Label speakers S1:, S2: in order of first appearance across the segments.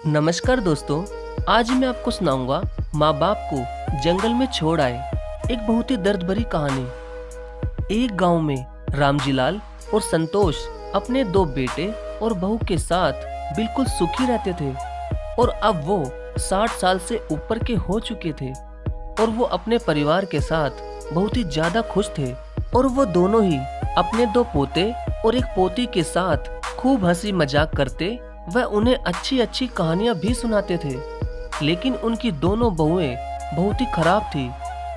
S1: नमस्कार दोस्तों। आज मैं आपको सुनाऊंगा माँ बाप को जंगल में छोड़ आए एक बहुत ही दर्द भरी कहानी। एक गांव में रामजीलाल और संतोष अपने दो बेटे और बहू के साथ बिल्कुल सुखी रहते थे। और अब वो 60 साल से ऊपर के हो चुके थे और वो अपने परिवार के साथ बहुत ही ज्यादा खुश थे। और वो दोनों ही अपने दो पोते और एक पोती के साथ खूब हंसी मजाक करते वह उन्हें अच्छी अच्छी कहानियां भी सुनाते थे। लेकिन उनकी दोनों बहुएं बहुत ही खराब थी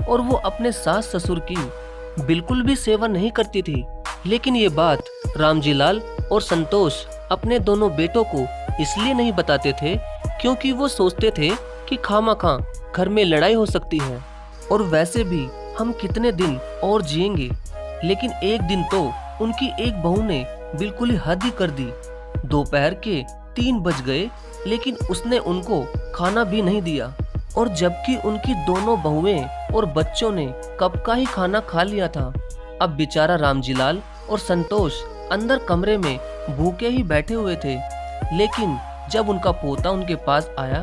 S1: और वो अपने सास ससुर की बिल्कुल भी सेवा नहीं करती थी। लेकिन ये बात रामजीलाल और संतोष अपने दोनों बेटों को इसलिए नहीं बताते थे क्योंकि वो सोचते थे कि खामखा घर में लड़ाई हो सकती है और वैसे भी हम कितने दिन और जिएंगे। लेकिन एक दिन तो उनकी एक बहू ने बिल्कुल ही हद ही कर दी। दोपहर के 3 बज गए लेकिन उसने उनको खाना भी नहीं दिया। और जबकि उनकी दोनों बहुएं और बच्चों ने कब का ही खाना खा लिया था। अब बेचारा रामजीलाल और संतोष अंदर कमरे में भूखे ही बैठे हुए थे। लेकिन जब उनका पोता उनके पास आया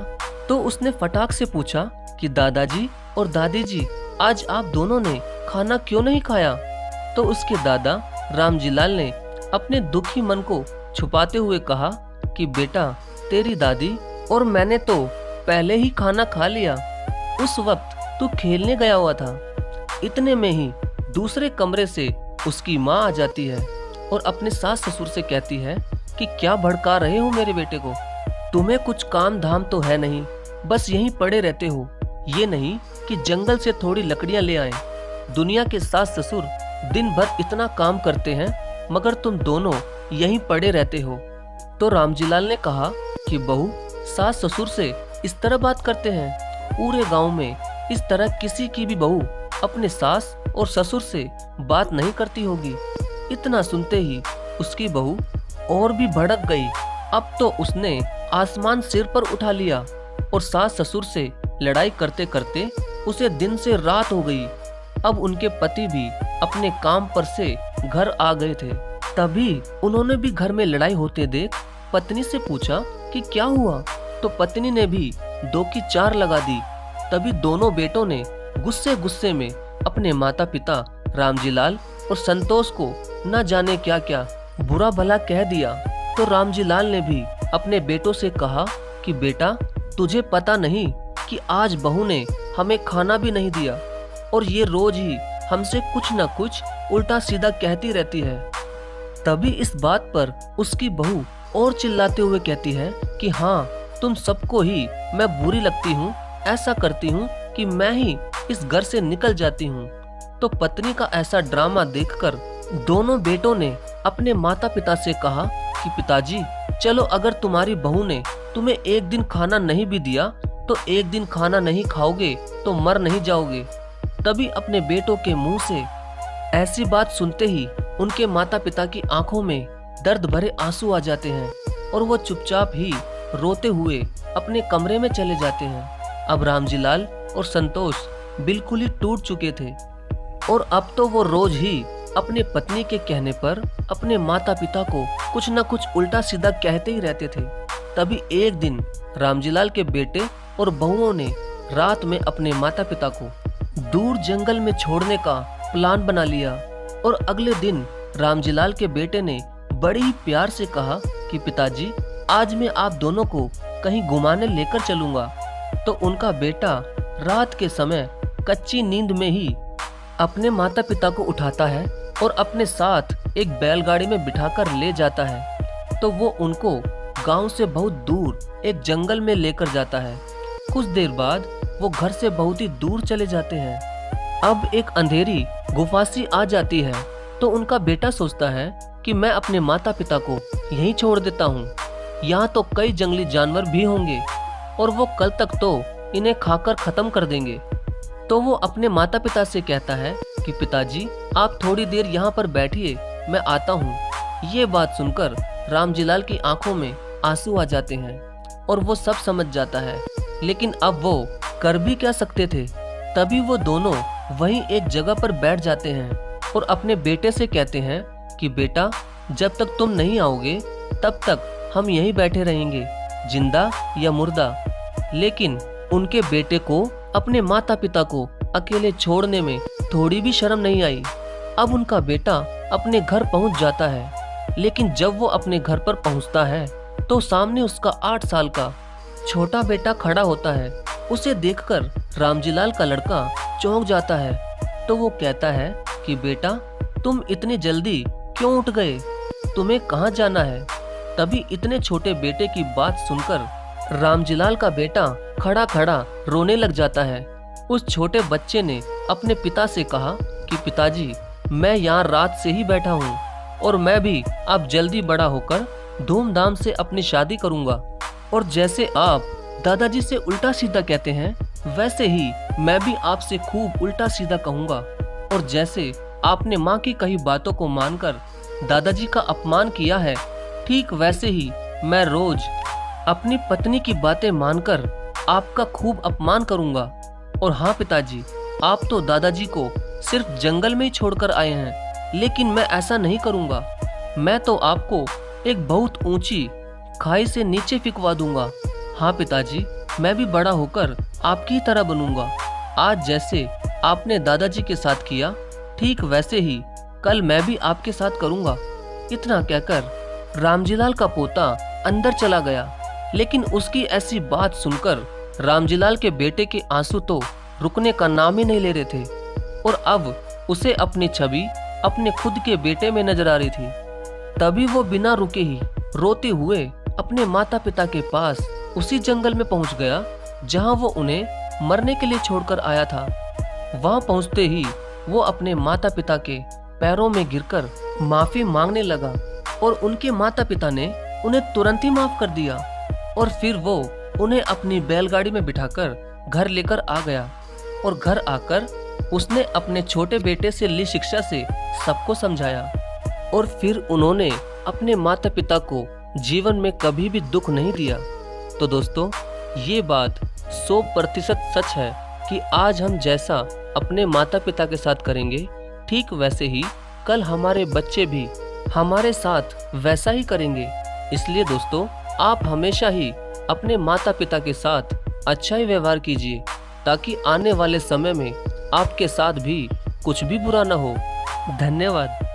S1: तो उसने फटाक से पूछा कि दादाजी और दादी जी, आज आप दोनों ने खाना क्यों नहीं खाया? तो उसके दादा रामजीलाल ने अपने दुखी मन को छुपाते हुए कहा कि बेटा, तेरी दादी और मैंने तो पहले ही खाना खा लिया। उस वक्त तू खेलने गया हुआ था। इतने में ही दूसरे कमरे से उसकी माँ आ जाती है और अपने सास ससुर से कहती है कि क्या भड़का रहे हो मेरे बेटे को? तुम्हें कुछ काम धाम तो है नहीं, बस यहीं पड़े रहते हो। ये नहीं कि जंगल से थोड़ी लकड़ियां ले आए। दुनिया के सास ससुर दिन भर इतना काम करते हैं मगर तुम दोनों यहीं पड़े रहते हो। तो रामजीलाल ने कहा कि बहू, सास ससुर से इस तरह बात करते हैं? पूरे गांव में इस तरह किसी की भी बहू अपने सास और ससुर से बात नहीं करती होगी। इतना सुनते ही उसकी बहू और भी भड़क गई। अब तो उसने आसमान सिर पर उठा लिया और सास ससुर से लड़ाई करते करते उसे दिन से रात हो गई। अब उनके पति भी अपने काम पर से घर आ गए थे। तभी उन्होंने भी घर में लड़ाई होते देख पत्नी से पूछा कि क्या हुआ? तो पत्नी ने भी 2 की 4 लगा दी। तभी दोनों बेटों ने गुस्से गुस्से में अपने माता पिता रामजीलाल और संतोष को न जाने क्या क्या बुरा भला कह दिया। तो रामजीलाल ने भी अपने बेटों से कहा कि बेटा, तुझे पता नहीं कि आज बहू ने हमें खाना भी नहीं दिया और ये रोज ही हमसे कुछ न कुछ उल्टा सीधा कहती रहती है। तभी इस बात पर उसकी बहू और चिल्लाते हुए कहती है कि हाँ, तुम सबको ही मैं बुरी लगती हूँ। ऐसा करती हूँ कि मैं ही इस घर से निकल जाती हूँ। तो पत्नी का ऐसा ड्रामा देखकर दोनों बेटों ने अपने माता पिता से कहा कि पिताजी, चलो, अगर तुम्हारी बहू ने तुम्हें एक दिन खाना नहीं भी दिया तो एक दिन खाना नहीं खाओगे तो मर नहीं जाओगे। तभी अपने बेटों के मुंह से ऐसी बात सुनते ही उनके माता पिता की आंखों में दर्द भरे आंसू आ जाते हैं और वो चुपचाप ही रोते हुए अपने कमरे में चले जाते हैं। अब रामजीलाल और संतोष बिल्कुल ही टूट चुके थे और अब तो वो रोज ही अपने पत्नी के कहने पर अपने माता पिता को कुछ न कुछ उल्टा सीधा कहते ही रहते थे। तभी एक दिन रामजीलाल के बेटे और बहुओं ने रात में अपने माता पिता को दूर जंगल में छोड़ने का प्लान बना लिया। और अगले दिन रामजीलाल के बेटे ने बड़े ही प्यार से कहा कि पिताजी, आज मैं आप दोनों को कहीं घुमाने लेकर चलूंगा। तो उनका बेटा रात के समय कच्ची नींद में ही अपने माता पिता को उठाता है और अपने साथ एक बैलगाड़ी में बिठाकर ले जाता है। तो वो उनको गांव से बहुत दूर एक जंगल में लेकर जाता है। कुछ देर बाद वो घर से बहुत ही दूर चले जाते हैं। अब एक अंधेरी गुफा सी आ जाती है तो उनका बेटा सोचता है कि मैं अपने माता पिता को यहीं छोड़ देता हूँ। यहाँ तो कई जंगली जानवर भी होंगे और वो कल तक तो इन्हें खाकर खत्म कर देंगे। तो वो अपने माता पिता से कहता है कि पिताजी, आप थोड़ी देर यहाँ पर बैठिए, मैं आता हूँ। ये बात सुनकर रामजीलाल की आंखों में आंसू आ जाते हैं और वो सब समझ जाता है। लेकिन अब वो कर भी क्या सकते थे। तभी वो दोनों वहीं एक जगह पर बैठ जाते हैं और अपने बेटे से कहते हैं कि बेटा, जब तक तुम नहीं आओगे तब तक हम यहीं बैठे रहेंगे। जिंदा या मुर्दा। लेकिन उनके बेटे को अपने माता पिता को अकेले छोड़ने में थोड़ी भी शर्म नहीं आई। अब उनका बेटा अपने घर पहुंच जाता है, लेकिन जब वो अपने घर पर पहुंचता है तो सामने उसका 8 साल का छोटा बेटा खड़ा होता है। उसे देखकर रामजीलाल का लड़का चौंक जाता है, तो वो कहता है कि बेटा, तुम इतनी जल्दी क्यों उठ गए? तुम्हें कहाँ जाना है? तभी इतने छोटे बेटे की बात सुनकर रामजीलाल का बेटा खड़ा खड़ा रोने लग जाता है। उस छोटे बच्चे ने अपने पिता से कहा कि पिताजी, मैं यहाँ रात से ही बैठा हूँ और मैं भी अब जल्दी बड़ा होकर धूमधाम से अपनी शादी करूँगा। और जैसे आप दादाजी से उल्टा सीधा कहते हैं, वैसे ही मैं भी आपसे खूब उल्टा सीधा कहूँगा। और जैसे आपने माँ की कही बातों को मानकर दादाजी का अपमान किया है, ठीक वैसे ही मैं रोज अपनी पत्नी की बातें मानकर आपका खूब अपमान करूँगा। और हाँ पिताजी, आप तो दादाजी को सिर्फ जंगल में ही छोड़कर आए हैं, लेकिन मैं ऐसा नहीं करूँगा। मैं तो आपको एक बहुत ऊंची खाई से नीचे फिकवा दूंगा। हाँ पिताजी, मैं भी बड़ा होकर आपकी तरह बनूंगा। आज जैसे आपने दादाजी के साथ किया, ठीक वैसे ही कल मैं भी आपके साथ करूंगा। इतना कहकर रामजीलाल का पोता अंदर चला गया, लेकिन उसकी ऐसी बात सुनकर रामजीलाल के बेटे के आंसू तो रुकने का नाम ही नहीं ले रहे थे। और अब उसे अपनी छवि अपने खुद के बेटे में नजर आ रही थी। तभी वो बिना रुके ही रोते हुए अपने माता पिता के पास उसी जंगल में पहुंच गया जहां वो उन्हें मरने के लिए छोड़कर आया था। वहां पहुंचते ही वो अपने माता पिता के पैरों में गिरकर माफी मांगने लगा और उनके माता पिता ने उन्हें तुरंत ही माफ कर दिया। और फिर वो उन्हें अपनी बैलगाड़ी में बिठाकर घर लेकर आ गया। और घर आकर उसने अपने छोटे बेटे से ली शिक्षा से सबको समझाया। और फिर उन्होंने अपने माता पिता को जीवन में कभी भी दुख नहीं दिया। तो दोस्तों, ये बात 100% सच है कि आज हम जैसा अपने माता पिता के साथ करेंगे, ठीक वैसे ही कल हमारे बच्चे भी हमारे साथ वैसा ही करेंगे। इसलिए दोस्तों, आप हमेशा ही अपने माता पिता के साथ अच्छा ही व्यवहार कीजिए, ताकि आने वाले समय में आपके साथ भी कुछ भी बुरा ना हो। धन्यवाद।